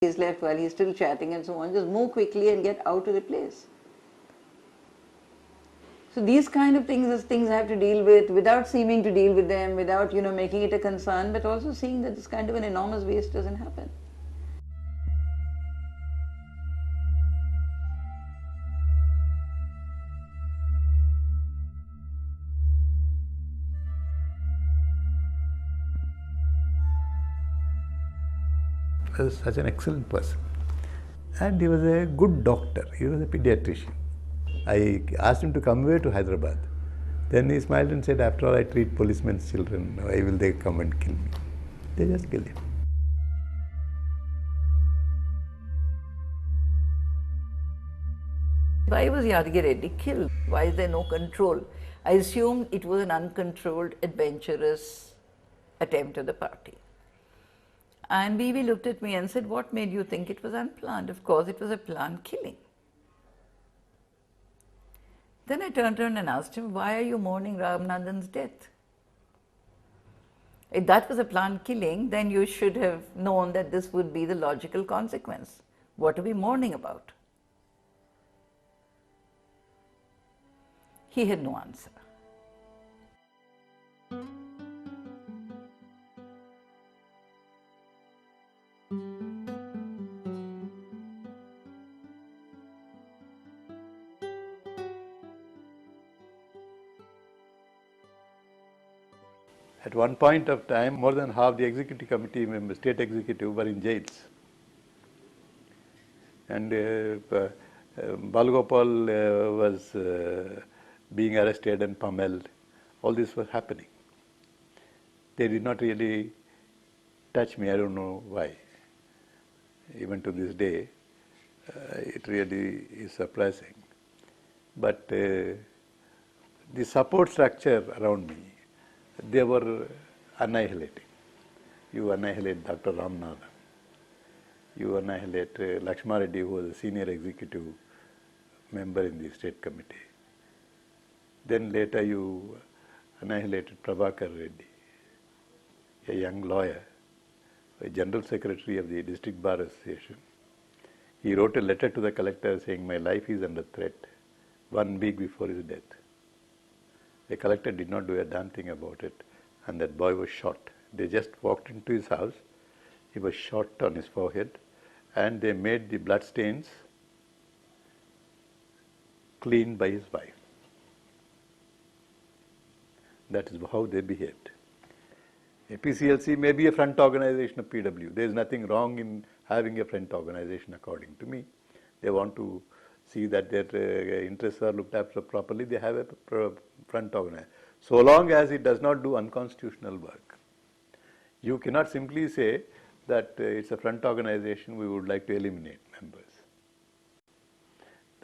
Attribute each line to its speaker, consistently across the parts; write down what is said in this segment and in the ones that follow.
Speaker 1: is left while he's still chatting and so on, just move quickly and get out of the place. So these kind of things is things I have to deal with without seeming to deal with them, without making it a concern, but also seeing that this kind of an enormous waste doesn't happen.
Speaker 2: He was such an excellent person. And he was a good doctor. He was a pediatrician. I asked him to come here to Hyderabad. Then he smiled and said, after all, I treat policemen's children. Why will they come and kill me? They just killed him.
Speaker 1: Why was Yadgir Reddy killed? Why is there no control? I assume it was an uncontrolled, adventurous attempt of the party. And Bibi looked at me and said, what made you think it was unplanned? Of course, it was a planned killing. Then I turned around and asked him, why are you mourning Ramanandan's death? If that was a planned killing, then you should have known that this would be the logical consequence. What are we mourning about? He had no answer.
Speaker 2: At one point of time, more than half the executive committee members, state executive, were in jails. And Balgopal was being arrested and pummeled. All this was happening. They did not really touch me. I don't know why. Even to this day, it really is surprising. But the support structure around me, they were annihilating. You annihilate Dr. Ramanathan. You annihilate Lakshma Reddy, who was a senior executive member in the state committee. Then later you annihilated Prabhakar Reddy, a young lawyer, a general secretary of the District Bar Association. He wrote a letter to the collector saying, my life is under threat, 1 week before his death. The collector did not do a damn thing about it, and that boy was shot. They just walked into his house, he was shot on his forehead, and they made the blood stains clean by his wife. That is how they behaved. APCLC may be a front organization of PW. There is nothing wrong in having a front organization according to me. They want to see that their interests are looked after properly. They have a front organization. So long as it does not do unconstitutional work. You cannot simply say that it's a front organization, we would like to eliminate members.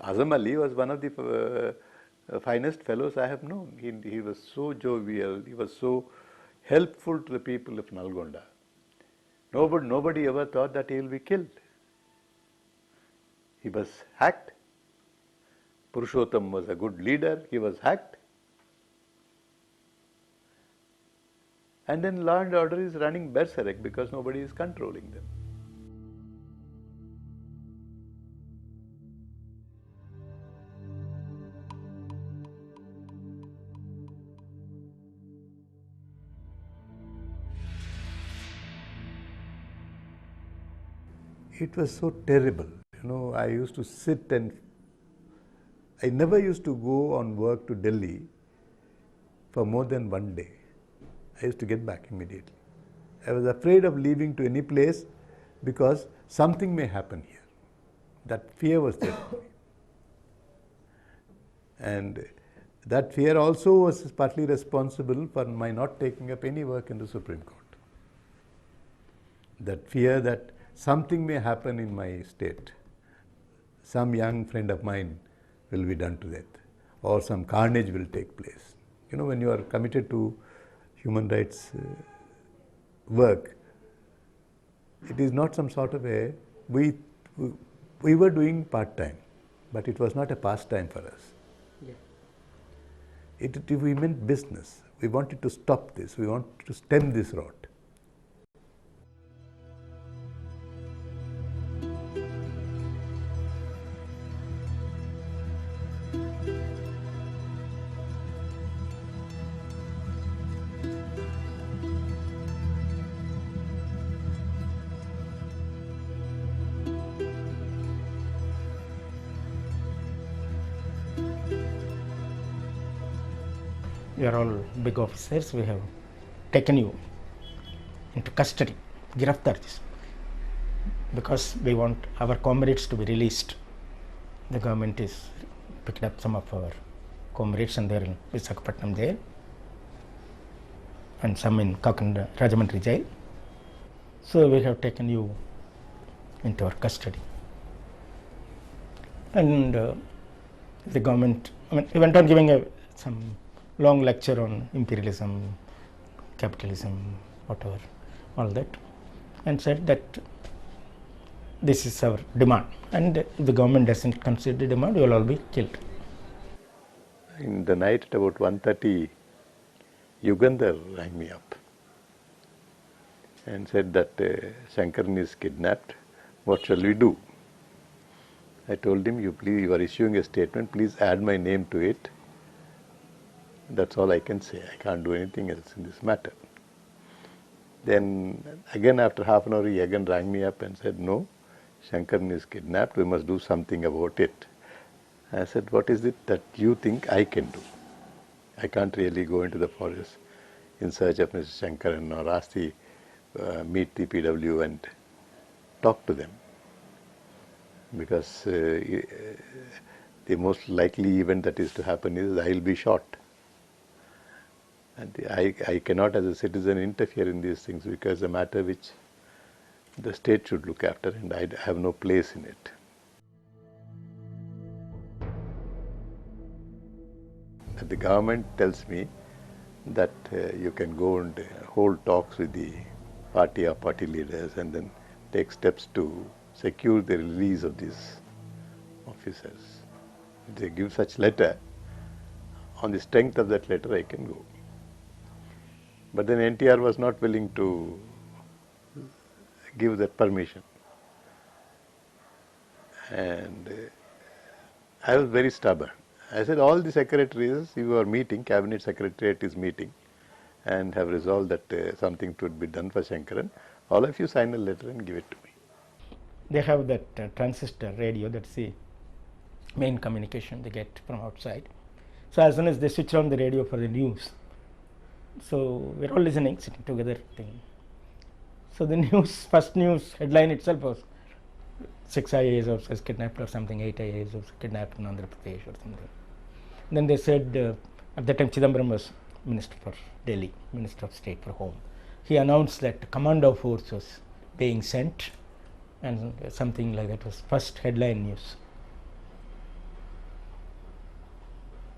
Speaker 2: Azam Ali was one of the finest fellows I have known. He was so jovial, he was so helpful to the people of Nalgonda. Nobody ever thought that he will be killed. He was hacked. Purushottam was a good leader, he was hacked. And then law and order is running berserk because nobody is controlling them. It was so terrible. I used to sit and I never used to go on work to Delhi for more than 1 day. I used to get back immediately. I was afraid of leaving to any place because something may happen here. That fear was there for me. And that fear also was partly responsible for my not taking up any work in the Supreme Court. That fear that something may happen in my state. Some young friend of mine will be done to death, or some carnage will take place. When you are committed to human rights work, it is not some sort of we were doing part-time, but it was not a pastime for us. Yeah. We meant business. We wanted to stop this. We wanted to stem this rot.
Speaker 3: you are all big officers, we have taken you into custody, giraftar this, because we want our comrades to be released. The government is picked up some of our comrades and they are in Visakhapatnam jail and some in Kakanda Rajamandri jail. So we have taken you into our custody. And the government, he went on giving some long lecture on imperialism, capitalism, whatever, all that, and said that this is our demand, and if the government doesn't consider the demand, you will all be killed.
Speaker 2: In the night at about 1:30, Yugandhar rang me up and said that Shankaran is kidnapped. What shall we do? I told him, you are issuing a statement, please add my name to it. That's all I can say. I can't do anything else in this matter. Then again after half an hour, he again rang me up and said, no, Shankaran is kidnapped, we must do something about it. I said, what is it that you think I can do? I can't really go into the forest in search of Mr. Shankaran or ask meet the PW and talk to them. Because the most likely event that is to happen is I will be shot. And I cannot as a citizen interfere in these things because it's a matter which the state should look after and I have no place in it. The government tells me that you can go and hold talks with the party or party leaders and then take steps to secure the release of these officers. If they give such letter, on the strength of that letter I can go. But then NTR was not willing to give that permission. And I was very stubborn. I said, all the secretaries you are meeting, cabinet secretariat is meeting and have resolved that something should be done for Shankaran. All of you sign a letter and give it to me.
Speaker 3: They have that transistor radio, that's the main communication they get from outside. So as soon as they switch on the radio for the news, so we're all listening, sitting together. So the news, first news headline itself was 6 IAS officers kidnapped or something, 8 IAS officers kidnapped in Andhra Pradesh or something. Then they said, at that time Chidambaram was Minister for Delhi, Minister of State for Home. He announced that commando force was being sent and something like that was first headline news.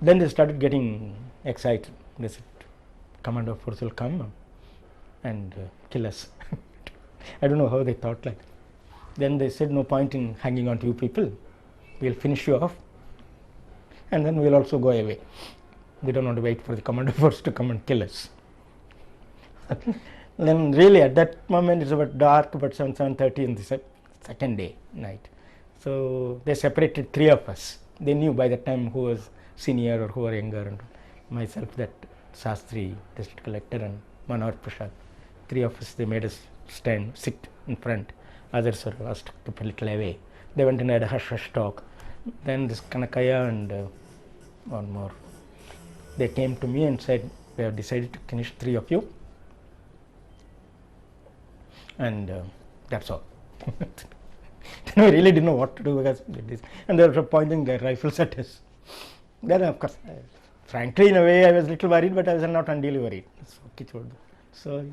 Speaker 3: Then they started getting excited. They said, commando force will come and kill us. I don't know how they thought like that. Then they said, no point in hanging on to you people. We'll finish you off and then we'll also go away. We don't want to wait for the commando force to come and kill us. Then really at that moment it's about dark, about 7:30 in the second day night. So they separated 3 of us. They knew by that time who was senior or who were younger, and myself, that Shastri, district collector, and Manohar Prasad. 3 of us, they made us sit in front. Others were asked to keep a little away. They went and had a hush talk. Then this Kanakaya and one more, they came to me and said, we have decided to finish 3 of you. And that's all. Then we really didn't know what to do because this, and they were pointing their rifles at us. Then of course, frankly in a way I was a little worried, but I was not unduly worried. So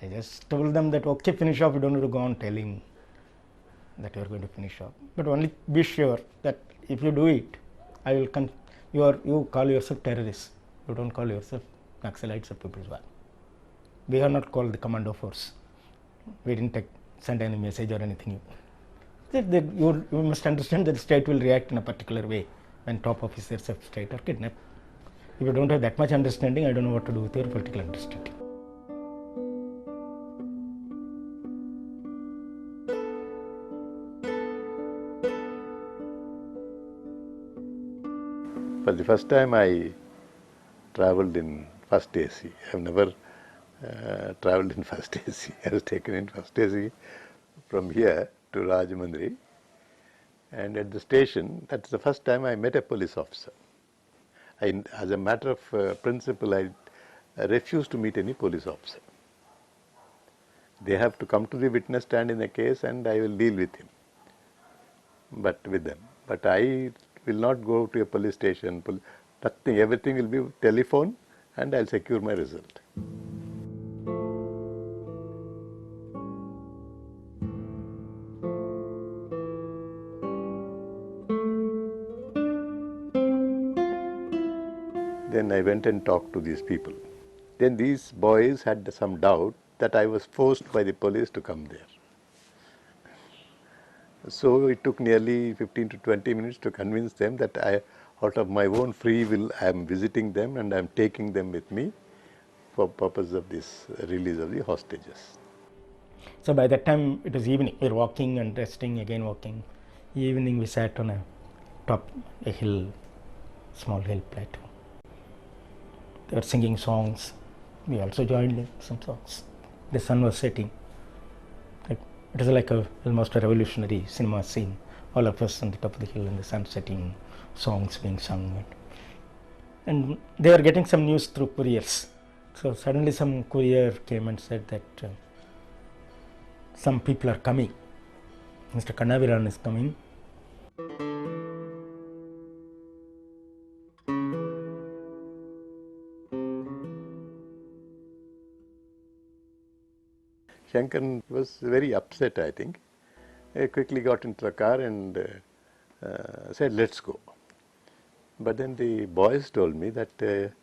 Speaker 3: I just told them that okay, finish off, you don't have to go on telling that you are going to finish off. But only be sure that if you do it, I will you call yourself terrorists. You don't call yourself Naxalites or People's War. We have not called the commando force. We didn't send any message or anything. You must understand that the state will react in a particular way when top officers of state are kidnapped. If you don't have that much understanding, I don't know what to do with your political understanding.
Speaker 2: For the first time I travelled in first AC. I have never travelled in first AC. I was taken in first AC from here to Rajamandri, and at the station, that's the first time I met a police officer. As a matter of principle, I refuse to meet any police officer. They have to come to the witness stand in a case and I will deal with him, with them. But I will not go to a police station, nothing, everything will be telephone and I'll secure my result. Then I went and talked to these people. Then these boys had some doubt that I was forced by the police to come there. So it took nearly 15 to 20 minutes to convince them that out of my own free will, I am visiting them and I am taking them with me for purpose of this release of the hostages.
Speaker 3: So by that time it was evening. We were walking and resting, again walking. Evening we sat on a hill, small hill plateau. They were singing songs. We also joined in some songs. The sun was setting. It was like almost a revolutionary cinema scene. All of us on the top of the hill and the sun setting, songs being sung. And they were getting some news through couriers. So suddenly some courier came and said that some people are coming. Mr. Kannabiran is coming.
Speaker 2: Shankar was very upset, I think. He quickly got into the car and said, let's go. But then the boys told me that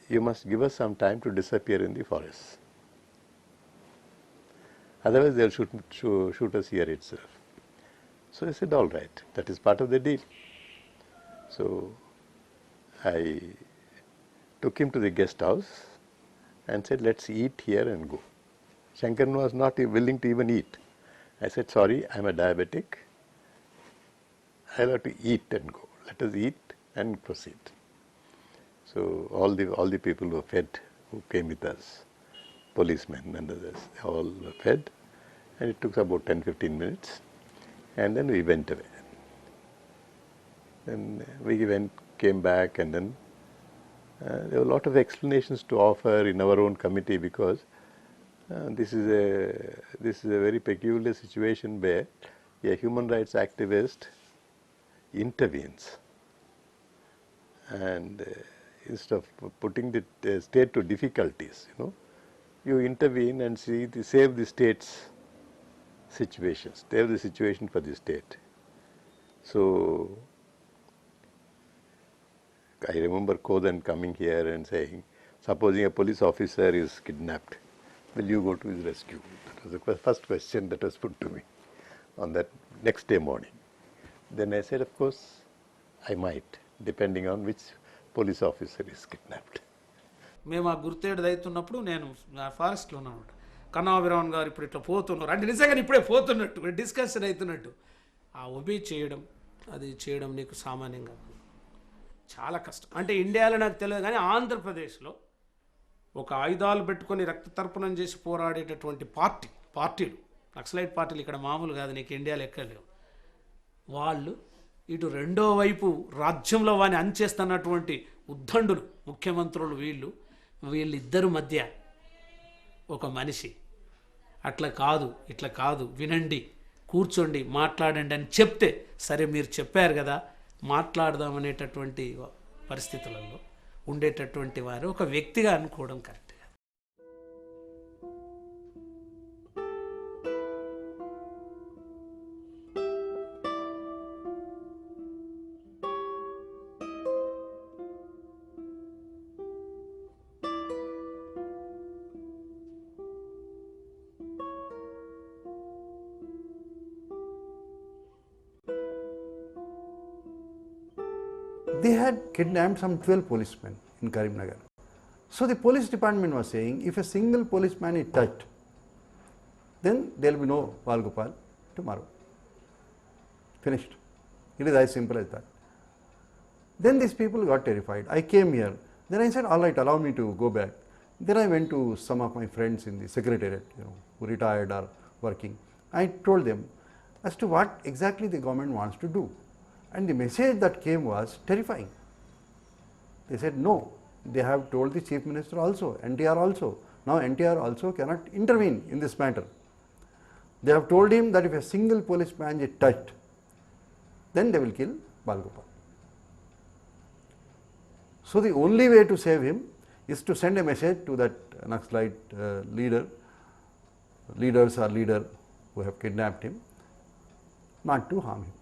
Speaker 2: you must give us some time to disappear in the forest. Otherwise they'll shoot us here itself. So I said, all right, that is part of the deal. So I took him to the guest house and said, let's eat here and go. Shankar was not willing to even eat. I said, sorry, I'm a diabetic. I'll have to eat and go. Let us eat and proceed. So all the people were fed who came with us, policemen and others, they all were fed. And it took about 10-15 minutes. And then we went away. Then we came back, and then there were a lot of explanations to offer in our own committee, because this is a very peculiar situation where a human rights activist intervenes, and instead of putting the state to difficulties, you intervene and save the state's situations, save the situation for the state. So I remember Kodan coming here and saying, supposing a police officer is kidnapped, will you go to his rescue? That was the first question that was put to me on that next day morning. Then I said, of course, I might, depending on which police officer is kidnapped.
Speaker 4: మేము ఆ గుర్తేడు అవుతున్నప్పుడు నేను ఫారెస్ట్లో ఉన్నాను. కన్నాభిరాన్ గారు ఇప్పుడు ఇట్లా పోతున్నారు అంటే నిజంగా ఇప్పుడే పోతున్నట్టు డిస్కషన్ అవుతున్నట్టు ఆ ఒబీ చేయడం, అది చేయడం నీకు సామాన్యంగా చాలా కష్టం. అంటే ఇండియాలో నాకు తెలియదు, కానీ ఆంధ్రప్రదేశ్లో ఒక ఆయుధాలు పెట్టుకొని రక్త తర్పణం చేసి పోరాడేటటువంటి పార్టీలు నక్సలైట్ పార్టీలు ఇక్కడ మామూలు కాదు, నీకు ఇండియాలో ఎక్కలేవు. వాళ్ళు ఇటు రెండో వైపు రాజ్యంలో వాని అంచేస్తున్నటువంటి ఉద్దండులు, ముఖ్యమంత్రులు, వీళ్ళిద్దరి మధ్య ఒక మనిషి అట్లా కాదు ఇట్లా కాదు, వినండి, కూర్చోండి, మాట్లాడండి అని చెప్తే, సరే మీరు చెప్పారు కదా మాట్లాడదామనేటటువంటి పరిస్థితులలో ఉండేటటువంటి వారు ఒక వ్యక్తిగా అనుకోవడం correct.
Speaker 5: They had kidnapped some 12 policemen in Karimnagar. So the police department was saying, if a single policeman is touched, then there will be no Valgopal tomorrow. Finished. It is as simple as that. Then these people got terrified. I came here. Then I said, all right, allow me to go back. Then I went to some of my friends in the secretariat, who retired or working. I told them as to what exactly the government wants to do. And the message that came was terrifying. They said no. They have told the Chief Minister also, NTR also. Now NTR also cannot intervene in this matter. They have told him that if a single policeman is touched, then they will kill Balgopal. So the only way to save him is to send a message to that Naxalite leaders or leader who have kidnapped him, not to harm him.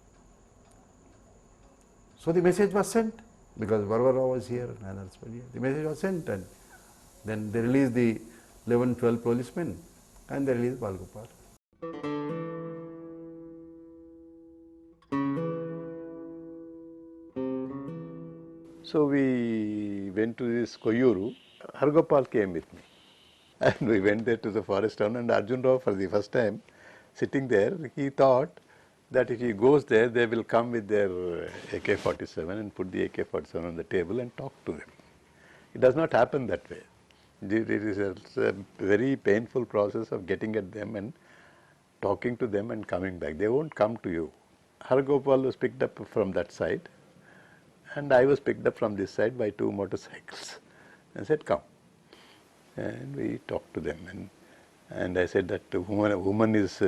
Speaker 5: So the message was sent, because Varvara was here and others were here. The message was sent, and then they released the 11-12 policemen and they released Balgopal.
Speaker 2: So we went to this Koyuru. Hargopal came with me. And we went there to the forest town, and Arjun Rao, for the first time, sitting there, he thought that if he goes there, they will come with their AK-47 and put the AK-47 on the table and talk to them. It does not happen that way. It is a very painful process of getting at them and talking to them and coming back. They won't come to you. Hargopal was picked up from that side, and I was picked up from this side by 2 motorcycles and said, come. And we talked to them, and I said that a woman is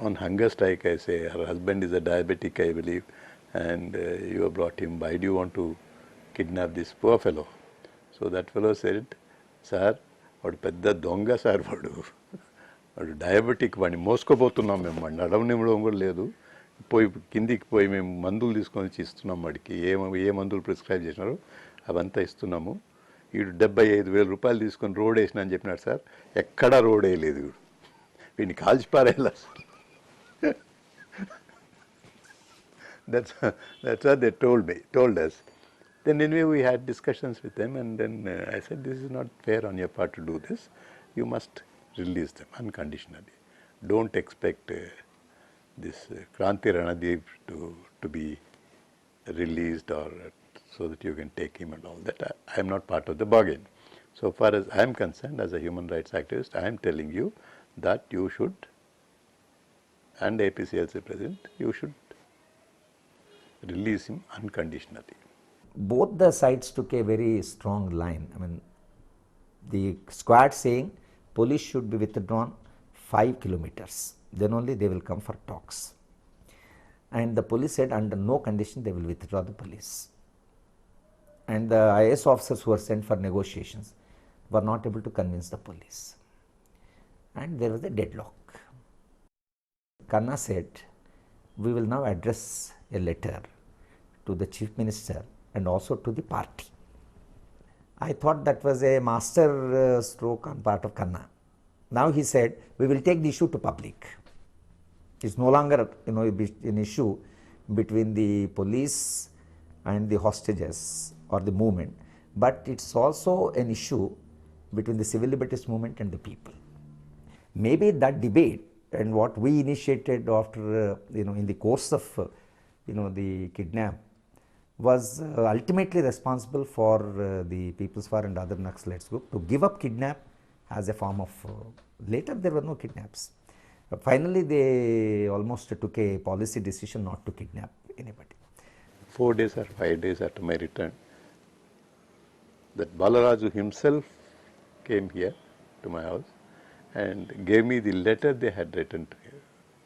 Speaker 2: on hunger strike. I say, her husband is a diabetic, I believe, and you have brought him. Why do you want to kidnap this poor fellow? So that fellow said, sir, vaadu pedda donga sir vaadu. Vaadu diabetic vaani moskopotunnam mem vaadi nadavnivadam kuda ledu. పోయి కిందికి పోయి మేము మందులు తీసుకొని ఇస్తున్నాం వాడికి ఏ మందులు prescribe చేసినారో అవంతా ఇస్తున్నాము. వీడు 75,000 రూపాయలు తీసుకొని రోడ్ వేసిన అని చెప్పినాడు సార్. ఎక్కడా రోడ్ వేయలేదు వీడు, వీడిని కాల్చిపారేయాలి అసలు. That's what they told us. Then anyway we had discussions with them, and then I said, this is not fair on your part to do this. You must release them unconditionally. Don't expect this Kranti Ranadeep to be released, or so that you can take him and all that. I am not part of the bargain. So far as I am concerned, as a human rights activist, I am telling you that you should, and APCLC president, you should release him unconditionally.
Speaker 6: Both the sides took a very strong line. I mean, the squad saying police should be withdrawn 5 kilometers. Then only they will come for talks. And the police said under no condition they will withdraw the police. And the IAS officers who were sent for negotiations were not able to convince the police. And there was a deadlock. Kanna said, we will now address a letter to the Chief Minister and also to the party. I thought that was a master stroke on part of Kanna. Now he said, we will take the issue to public. It's no longer an issue between the police and the hostages or the movement, but it's also an issue between the Civil Liberties movement and the people. Maybe that debate and what we initiated after, in the course of, the kidnap was ultimately responsible for the People's War and other Naxalites group to give up kidnap as a form of, later there were no kidnaps. Finally, they almost took a policy decision not to kidnap anybody.
Speaker 2: 4 days or 5 days after my return, that Balaraju himself came here to my house and gave me the letter they had written to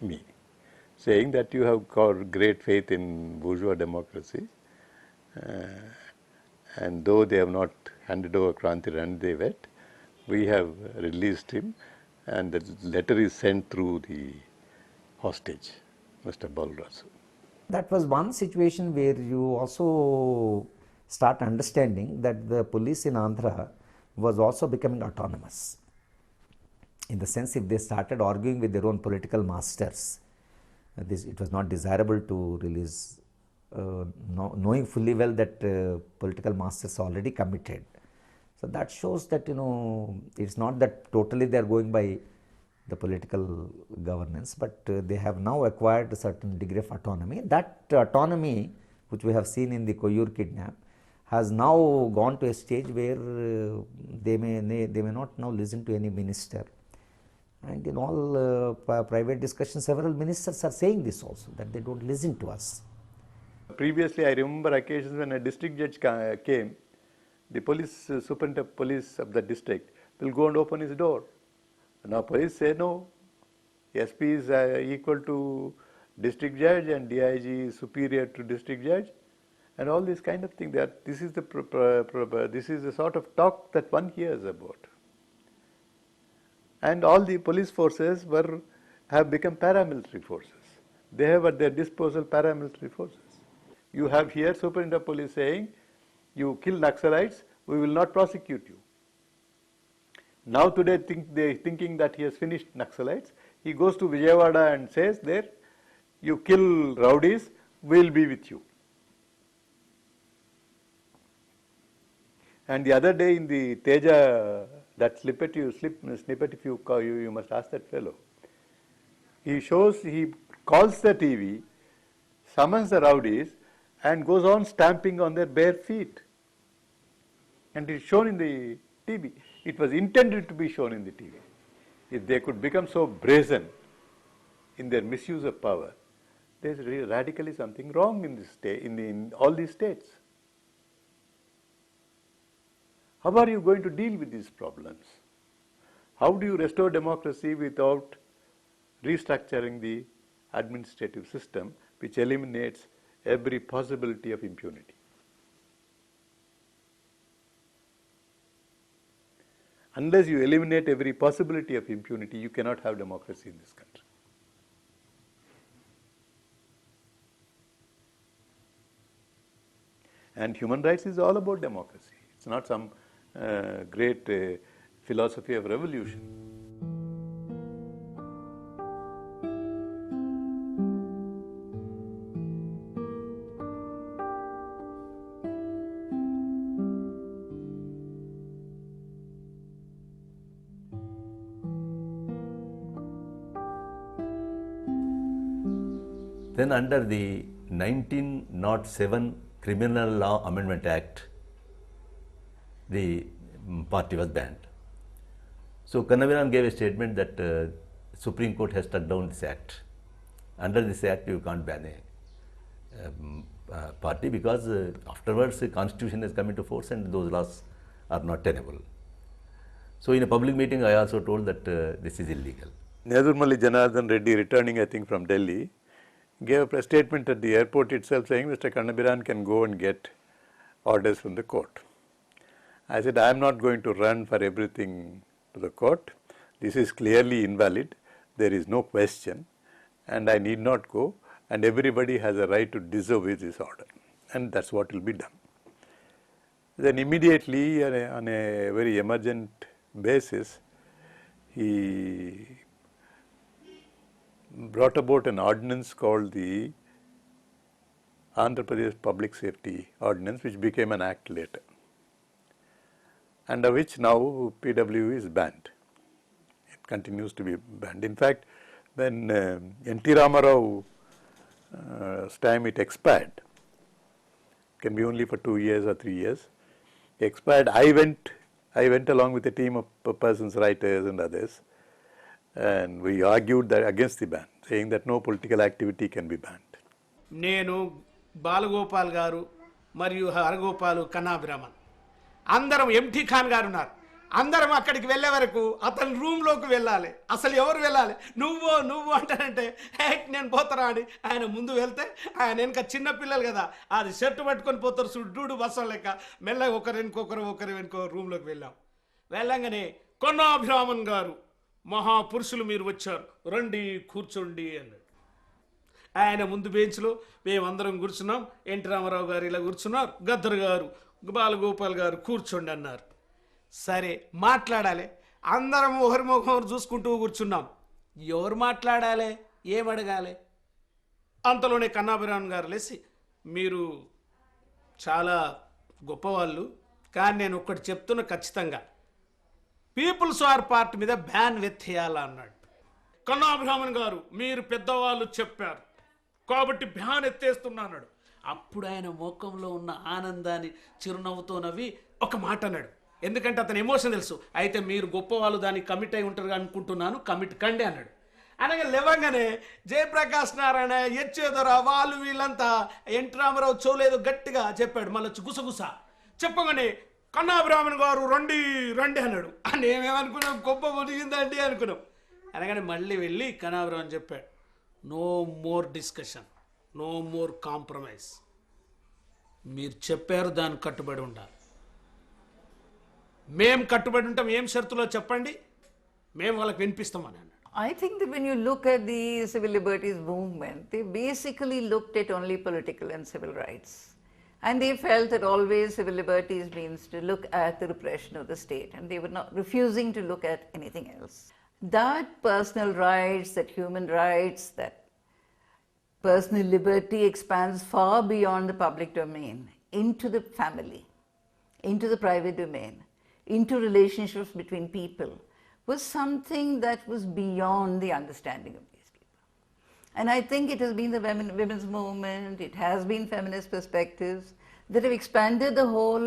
Speaker 2: me, saying that you have got great faith in bourgeois democracy, and though they have not handed over Kranti Ranadev, we have released him, and the letter is sent through the hostage, Mr. Balraju.
Speaker 6: That was one situation where you also start understanding that the police in Andhra was also becoming autonomous. In the sense, if they started arguing with their own political masters, it was not desirable to release, knowing fully well that political masters already committed. So that shows that, it's not that totally they are going by the political governance, but they have now acquired a certain degree of autonomy. That autonomy, which we have seen in the Koyur kidnap, has now gone to a stage where they may not now listen to any minister. And in all private discussions, several ministers are saying this also, that they don't listen to us.
Speaker 2: Previously, I remember occasions when a district judge came, the police superintendent of police of the district will go and open his door. Now police say no, SP is equal to district judge and DIG is superior to district judge, and all this kind of thing. This is the sort of talk that one hears about. And all the police forces have become paramilitary forces. They have at their disposal paramilitary forces. You have here superintendent of police saying, you kill Naxalites, we will not prosecute you. Now today they thinking that he has finished Naxalites. He goes to Vijayawada and says there, you kill rowdies, we will be with you. And the other day in the Teja, that snippet, if you must ask that fellow. He calls the TV, summons the rowdies, and goes on stamping on their bare feet. And it is shown in the TV. It was intended to be shown in the TV. If they could become so brazen in their misuse of power, there is radically something wrong in this state, in all these states. How are you going to deal with these problems? How do you restore democracy without restructuring the administrative system which eliminates every possibility of impunity? Unless you eliminate every possibility of impunity, you cannot have democracy in this country. And human rights is all about democracy. It's not some great philosophy of revolution.
Speaker 7: Then under the 1907 Criminal Law Amendment Act, the party was banned. So Kannabiran gave a statement that Supreme Court has struck down this act. Under this act, you can't ban a party because afterwards the constitution has come into force and those laws are not tenable. So in a public meeting, I also told that this is illegal.
Speaker 2: Nedurmalli Janardhan Reddy, returning I think from Delhi, gave a statement at the airport itself saying Mr. Kannabiran can go and get orders from the court. I said, I am not going to run for everything to the court. This is clearly invalid. There is no question. And I need not go. And everybody has a right to disobey this order. And that's what will be done. Then immediately, on a very emergent basis, he brought about an ordinance called the Andhra Pradesh Public Safety Ordinance, which became an act later, under which now PW is banned. It continues to be banned. In fact, when N.T. Ramarau's time it expired, can be only for 2 years or 3 years, expired, I went along with a team of persons, writers and others, and we argued that against the ban, saying that no political activity can be banned.
Speaker 4: నేను బాలగోపాల్ గారు మరియు హరగోపాల్ కన్నాభిరామన్ అందరం empty Khan గారు ఉన్నారు. అందరం అక్కడికి వెళ్ళే వరకు అతని రూమ్లోకి వెళ్ళాలి. అసలు ఎవరు వెళ్ళాలి? నువ్వు అంటానంటే నేను పోతారా అని ఆయన ముందు వెళ్తే ఆయన వెనక చిన్న పిల్లలు కదా, అది షర్టు పట్టుకొని పోతారు సుడ్డు బస్సం లెక్క. మెల్లగా ఒకరు వెనుకో రూమ్లోకి వెళ్ళంగానే కన్నాభిరామన్ గారు, మహాపురుషులు మీరు వచ్చారు, రండి కూర్చోండి అన్నాడు. ఆయన ముందు బెంచ్లో మేమందరం కూర్చున్నాం. ఎన్టీ రామారావు గారు ఇలా కూర్చున్నారు, గద్దర్ గారు, బాలగోపాల్ గారు కూర్చోండి అన్నారు. సరే మాట్లాడాలి. అందరం ఒకరి ముఖం చూసుకుంటూ కూర్చున్నాం. ఎవరు మాట్లాడాలి, ఏమడగాలి? అంతలోనే కన్నాభిరామన్ గారు లేచి, మీరు చాలా గొప్పవాళ్ళు, కానీ నేను ఒక్కటి చెప్తున్నా ఖచ్చితంగా, పీపుల్స్ వార్ పార్టీ మీద బ్యాన్ వెత్తేయాలా అన్నాడు. కన్నాభిరామన్ గారు, మీరు పెద్దవాళ్ళు చెప్పారు కాబట్టి బ్యాన్ ఎత్తేస్తున్నా అన్నాడు. అప్పుడు ఆయన ముఖంలో ఉన్న ఆనందాన్ని చిరునవ్వుతో నవ్వి ఒక మాట అన్నాడు. ఎందుకంటే అతని ఎమోషన్ తెలుసు. అయితే మీరు గొప్పవాళ్ళు దానికి కమిట్ అయి ఉంటారు అనుకుంటున్నాను, కమిట్ కండి అన్నాడు. అనగా లేవంగానే జయప్రకాష్ నారాయణ ఎచ్చేదొర వాళ్ళు వీళ్ళంతా ఎన్టీ రామారావు చూలేదు గట్టిగా చెప్పాడు. మళ్ళీ గుసగుస చెప్పగానే కన్నాభిరామన్ గారు రండి రండి అన్నాడు. అని ఏమేమనుకున్నాం, గొప్ప మునిగిందండి అనుకున్నాం. అనగానే మళ్ళీ వెళ్ళి కన్నాభిరామన్ చెప్పాడు, no more discussion, no more compromise. మీరు చెప్పారు, దానికి కట్టుబడి ఉండాలి. మేము కట్టుబడి ఉంటాం, ఏం షరతులో చెప్పండి, మేము వాళ్ళకి వినిపిస్తామని అన్నాడు.
Speaker 1: I think that when you look at the civil liberties movement, they basically looked at only political and civil rights. And they felt that always civil liberties means to look at the repression of the state, and they were not refusing to look at anything else. That personal rights, that human rights, that personal liberty expands far beyond the public domain, into the family, into the private domain, into relationships between people, was something that was beyond the understanding of these people. And I think it has been the women's movement, it has been feminist perspectives that have expanded the whole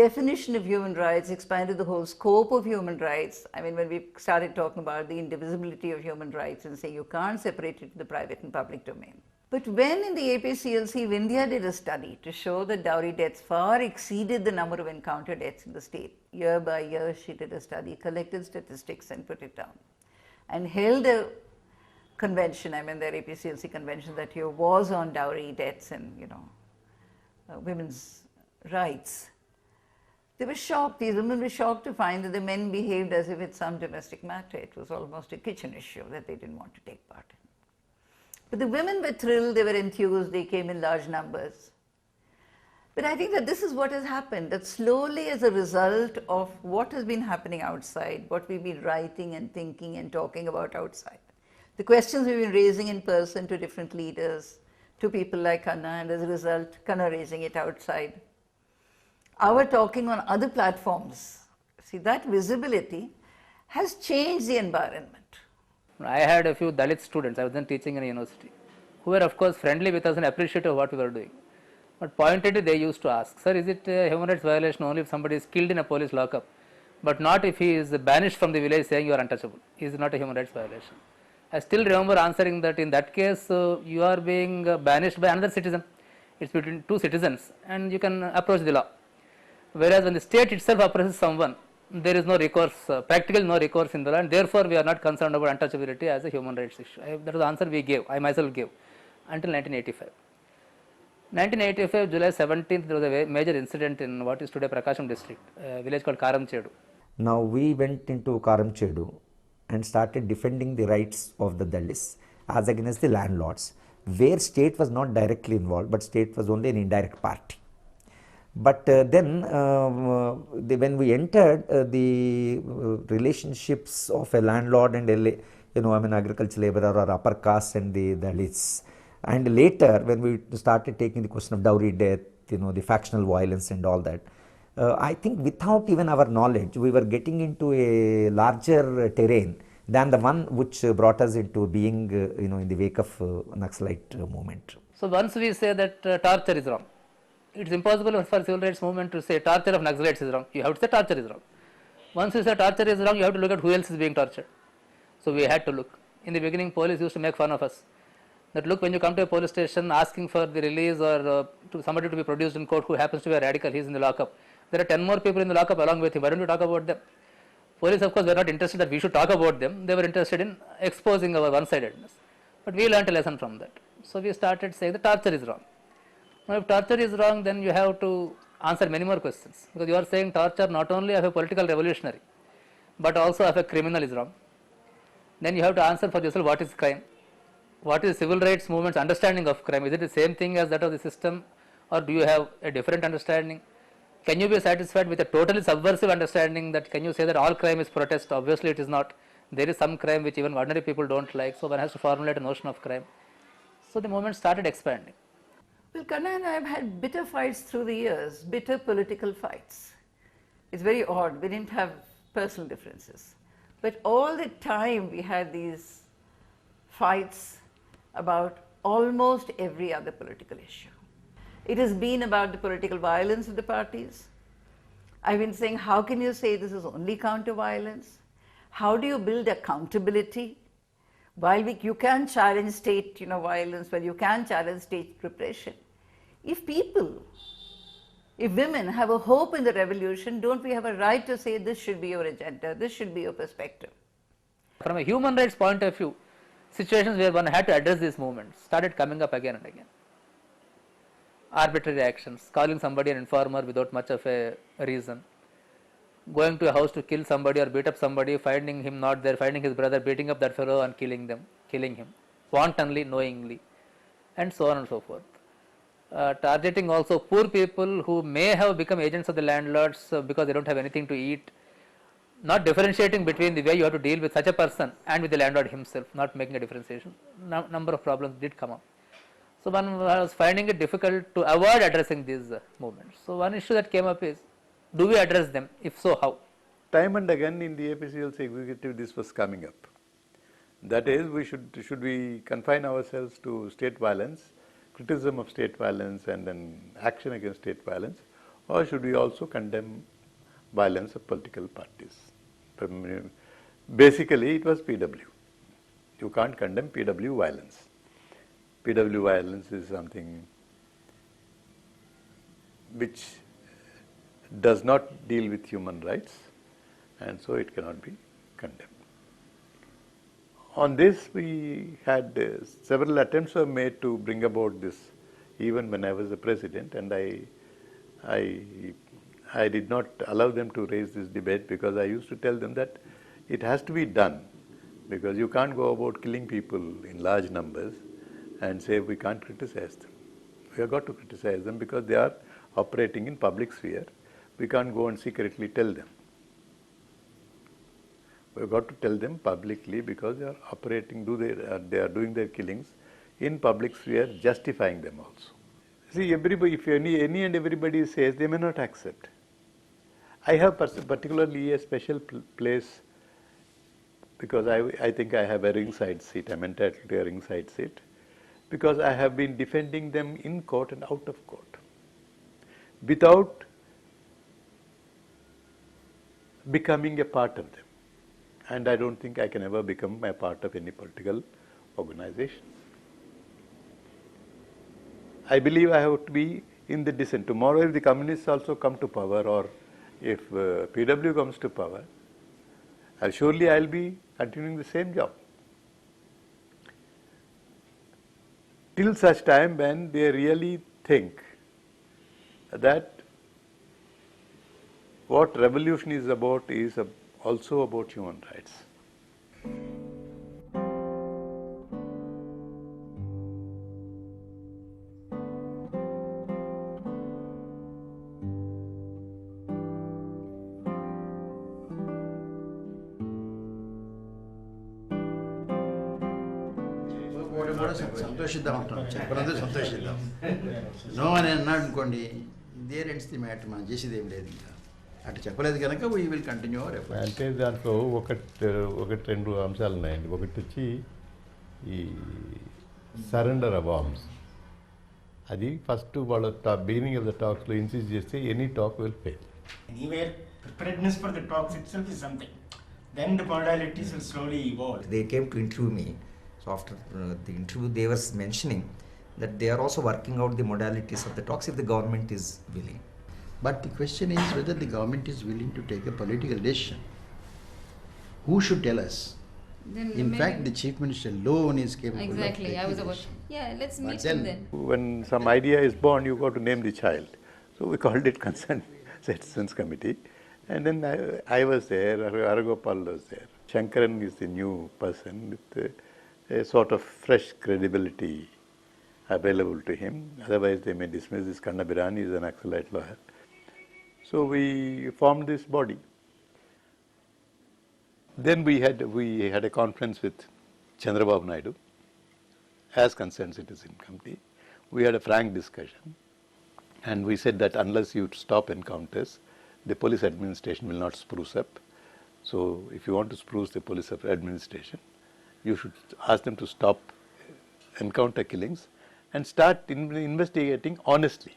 Speaker 1: definition of human rights, expanded the whole scope of human rights. I mean, when we started talking about the indivisibility of human rights and say you can't separate it to the private and public domain. But when in the APCLC, India did a study to show that dowry deaths far exceeded the number of encounter deaths in the state. Year by year, she did a study, collected statistics and put it down. And held a convention, I mean their APCLC convention that year was on dowry deaths and, women's rights. They were shocked, these women were shocked to find that the men behaved as if it's some domestic matter. It was almost a kitchen issue that they didn't want to take part in. But the women were thrilled, they were enthused, they came in large numbers. But I think that this is what has happened, that slowly as a result of what has been happening outside, what we've been writing and thinking and talking about outside, the questions we've been raising in person to different leaders, to people like Kanna, and as a result, Kanna raising it outside. Our talking on other platforms, see, that visibility has changed the environment.
Speaker 8: I had a few Dalit students, I was then teaching in a university, who were of course friendly with us and appreciative of what we were doing. But pointedly they used to ask, sir, is it a human rights violation only if somebody is killed in a police lockup, but not if he is banished from the village saying you are untouchable? Is it not a human rights violation? I still remember answering that in that case you are being banished by another citizen. It's between two citizens and you can approach the law. Whereas when the state itself oppresses someone, there is no recourse, practically no recourse in the law, and therefore we are not concerned about untouchability as a human rights issue. That was the answer we gave, I myself gave, until 1985. 1985, July 17th, there was a major incident in what is today Prakasham district, a village called Karamchedu.
Speaker 6: Now we went into Karamchedu and started defending the rights of the Dalits as against the landlords, where state was not directly involved, but state was only an indirect party. But then when we entered the relationships of a landlord and agricultural laborer or upper caste and the Dalits, and later when we started taking the question of dowry death, the factional violence and all that, I think without even our knowledge, we were getting into a larger terrain than the one which brought us into being, in the wake of Naxalite movement.
Speaker 8: So once we say that torture is wrong, it is impossible for civil rights movement to say torture of Naxalites is wrong. You have to say torture is wrong. Once you say torture is wrong, you have to look at who else is being tortured. So we had to look. In the beginning, police used to make fun of us. That look, when you come to a police station asking for the release or to somebody to be produced in court who happens to be a radical, he is in the lockup. There are 10 more people in the lockup along with him. Why don't you talk about them? Police, of course, were not interested that we should talk about them. They were interested in exposing our one-sidedness. But we learnt a lesson from that. So we started saying that torture is wrong. Now, if torture is wrong, then you have to answer many more questions, because you are saying torture not only of a political revolutionary, but also of a criminal is wrong. Then you have to answer for yourself what is crime, what is civil rights movement's understanding of crime. Is it the same thing as that of the system, or do you have a different understanding? Can you be satisfied with a totally subversive understanding that can you say that all crime is protest? Obviously it is not. There is some crime which even ordinary people don't like, so one has to formulate a notion of crime. So the movement started expanding.
Speaker 1: Well, Kanna and I have had bitter fights through the years, bitter political fights. It's very odd, we didn't have personal differences. But all the time we had these fights about almost every other political issue. It has been about the political violence of the parties. I've been saying, how can you say this is only counter-violence? How do you build accountability While you can challenge state violence, while you can challenge state repression, if women have a hope in the revolution, don't we have a right to say this should be your agenda, this should be your perspective?
Speaker 8: From a human rights point of view, situations where one had to address these movements started coming up again and again. Arbitrary actions, calling somebody an informer without much of a reason, going to a house to kill somebody or beat up somebody, finding him not there, finding his brother, beating up that fellow and killing him, wantonly, knowingly, and so on and so forth. Targeting also poor people who may have become agents of the landlords because they don't have anything to eat, not differentiating between the way you have to deal with such a person and with the landlord himself, not making a differentiation. Number of problems did come up. So one was finding it difficult to avoid addressing these movements. So one issue that came up is, do we address them? If so, how?
Speaker 2: Time and again in the APCL's executive this was coming up. That is, should we confine ourselves to state violence, criticism of state violence and then action against state violence, or should we also condemn violence of political parties? Basically it was PW. You can't condemn PW violence. PW violence is something which does not deal with human rights, and so it cannot be condemned. On this we had several attempts were made to bring about this even when I was the president, and I did not allow them to raise this debate because I used to tell them that it has to be done, because you can't go about killing people in large numbers and say we can't criticize them. We have got to criticize them because they are operating in public sphere. We can't go and secretly tell them. We have got to tell them publicly because they are operating, they are doing their killings in public sphere, justifying them also. See, everybody, if any and everybody says, they may not accept. I have particularly a special place because I think I have a ringside seat. I'm entitled to a ringside seat because I have been defending them in court and out of court without becoming a part of them. And I don't think I can ever become a part of any political organization. I believe I have to be in the dissent. Tomorrow if the communists also come to power, or if PW comes to power, surely I will be continuing the same job. Till such time when they really think that what revolution is also about human rights.
Speaker 5: సంతోషిద్దాం అంటాం, చెప్పనంతా సంతోషిద్దాం. No అని అన్నాడు అనుకోండి, they ends the matter, మనం చేసేది ఏం లేదు. ఇంకా అటు చెప్పలేదు కనుక we will continue our efforts.
Speaker 2: అంటే దాంట్లో ఒకటి రెండు అంశాలు ఉన్నాయండి. ఒకటి వచ్చి ఈ సరెండర్ ఆఫ్ ఆర్మ్స్, అది ఫస్ట్ వాళ్ళ బిగినింగ్ ఆఫ్ ద టాక్స్లో ఇన్సిస్ట్ చేస్తే any talk will fail.
Speaker 3: Anywhere preparedness for the talks itself is something. Then the modalities will slowly evolve.
Speaker 6: They came to interview me. So after the interview, they were mentioning that they are also working out the modalities of the talks if the government is willing.
Speaker 5: But the question is whether the government is willing to take a political decision. Who should tell us?
Speaker 9: Then
Speaker 5: In fact, the Chief Minister alone is capable
Speaker 9: exactly.
Speaker 5: of
Speaker 9: I was
Speaker 5: taking
Speaker 9: about.
Speaker 5: decision.
Speaker 9: Yeah, let's
Speaker 5: But
Speaker 9: meet
Speaker 5: then-
Speaker 9: him then.
Speaker 2: When some idea is born, you got to name the child. So we called it Concerned Citizens Committee. And then I was there, Aragopal was there. Shankaran is the new person with a sort of fresh credibility available to him. Otherwise they may dismiss this Kannabiran, he is an Naxalite lawyer. So we formed this body. Then we had a conference with Chandrababu Naidu as Concerned Citizen Committee. We had a frank discussion and we said that unless you stop encounters, the police administration will not spruce up. So if you want to spruce the police administration, you should ask them to stop encounter killings and start investigating honestly.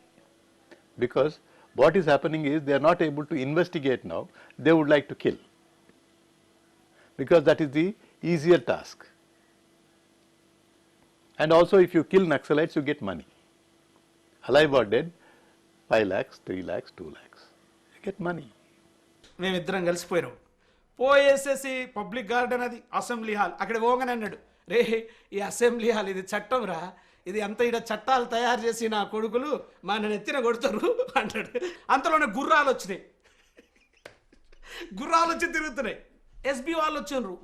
Speaker 2: Because what is happening is they are not able to investigate now, they would like to kill. Because that is the easier task. And also if you kill Naxalites, you get money. Alive or dead, 5 lakhs, 3 lakhs, 2 lakhs. You get money.
Speaker 4: మేమిద్దరం కలిసిపోయినాం. పోయేసేసి public garden అది assembly hall అక్కడ పోగానే అన్నాడు, రే ఈ assembly hall ఇది చట్టం రా, ఇది అంత ఇక్కడ చట్టాలు తయారు చేసి నా కొడుకులు మా నన్ను ఎత్తిన కొడతారు అంటాడు. అంతలోనే గుర్రాలు వచ్చినాయి, గుర్రాలు వచ్చి తిరుగుతున్నాయి. ఎస్బీ వాళ్ళు వచ్చిండ్రు,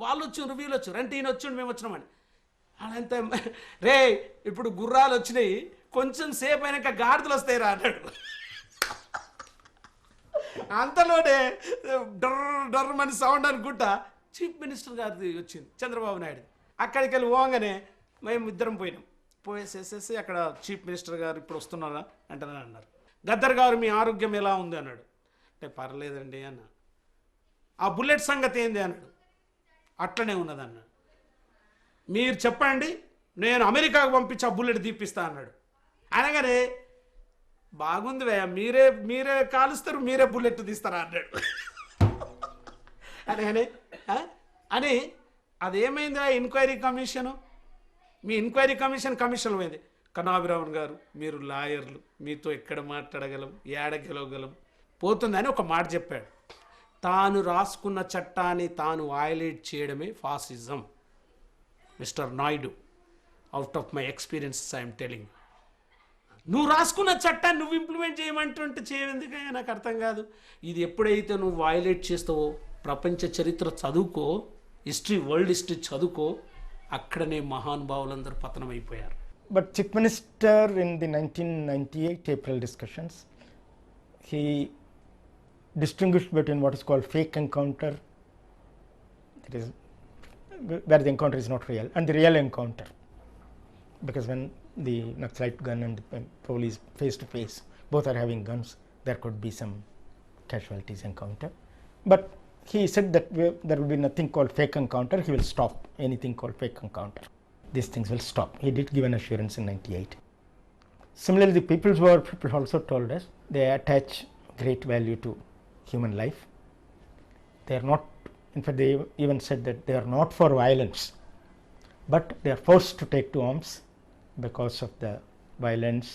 Speaker 4: వీళ్ళు వచ్చారు, అంటే ఈయన వచ్చిండు మేము వచ్చినామని. అదంత రే ఇప్పుడు గుర్రాలు వచ్చినాయి, కొంచెం సేపు అయినాక గాడిదలు వస్తాయి రా అన్నాడు. అంతలోనే డర్రమని సౌండ్ అనుకుంటా చీఫ్ మినిస్టర్ గారిది వచ్చింది, చంద్రబాబు నాయుడు. అక్కడికి వెళ్ళి పోగానే మేము ఇద్దరం పోయినాం. పోయేసేసేసి అక్కడ చీఫ్ మినిస్టర్ గారు ఇప్పుడు వస్తున్నారా అంటే అన్నారు. గద్దర్ గారు మీ ఆరోగ్యం ఎలా ఉంది అన్నాడు. అంటే పర్లేదండి అన్న. ఆ బుల్లెట్ సంగతి ఏంది అన్నాడు. అట్లనే ఉన్నదన్న. మీరు చెప్పండి, నేను అమెరికాకు పంపించి ఆ బుల్లెట్ తీపిస్తా అన్నాడు. అనగానే బాగుంది వే, మీరే కాలుస్తారు, మీరే బుల్లెట్ తీస్తారా అన్నాడు. అని అదేమైంది ఆ ఎంక్వైరీ కమిషను, మీ ఎంక్వైరీ కమిషన్ పోయింది. కన్నాభిరామన్ గారు మీరు లాయర్లు, మీతో ఎక్కడ మాట్లాడగలం, ఏడ గెలవగలం పోతుందని ఒక మాట చెప్పాడు. తాను రాసుకున్న చట్టాన్ని తాను వయలేట్ చేయడమే fascism. Mister Naidu, out of my experiences I'm telling. నువ్వు రాసుకున్న చట్టాన్ని నువ్వు ఇంప్లిమెంట్ చేయమంటుంటే చేయఎందుకయ్యా నాకు అర్థం కాదు. ఇది ఎప్పుడైతే నువ్వు వయలేట్ చేస్తావో, ప్రపంచ చరిత్ర చదువుకో, వరల్డ్ హిస్టరీ చదువుకో, అక్కడనే మహానుభావులందరూ పతనం అయిపోయారు.
Speaker 3: But Chief Minister in the 1998 April discussions, he distinguished between what is called fake encounter, that is where the encounter is not real, and the real encounter. Because when the Naxalite gun and the police face to face, both are having guns, there could be some casualties encounter. But he said that there will be nothing called fake encounter, he will stop anything called fake encounter. These things will stop. He did give an assurance in 98. Similarly, the People's War people also told us they attach great value to human life. They are not, in fact they even said that they are not for violence, but they are forced to take to arms because of the violence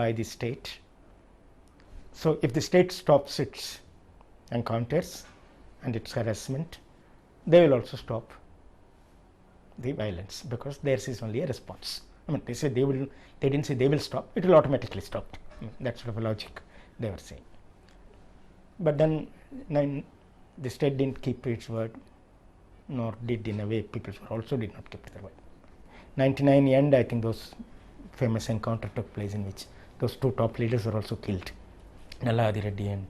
Speaker 3: by the state. So if the state stops its encounters and its harassment, they will also stop the violence, because theirs is only a response. I mean, they say they didn't say they will stop, it will automatically stop. I mean, that sort of a logic they were saying. But then the state didn't keep its word, nor did, in a way, people also did not keep their word. 99 end, I think those famous encounter took place in which those two top leaders were also killed, Nalla Adi Reddy and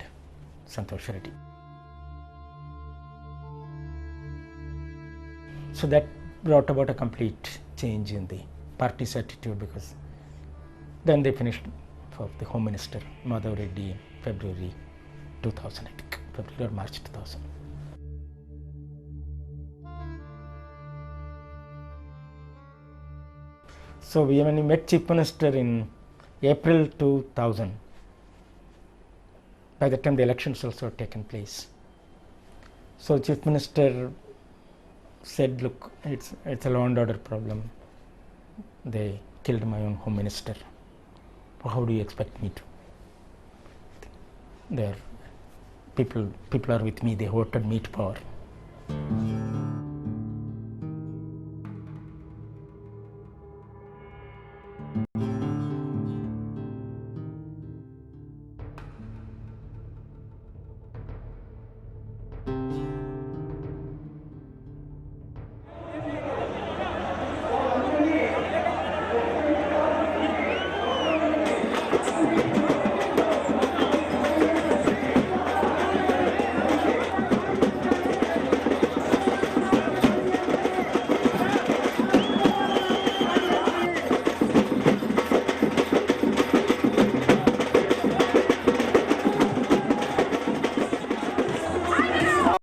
Speaker 3: Santosh Reddy. So that brought about a complete change in the party's attitude, because then they finished for the Home Minister Madhav Reddy in February 2000, I think, February or March 2000. So when we met Chief Minister in April 2000, by the time the elections also had taken place. So Chief Minister said, look, it's a law and order problem. They killed my own Home Minister. How do you expect me to? There, people are with me. They voted me to power.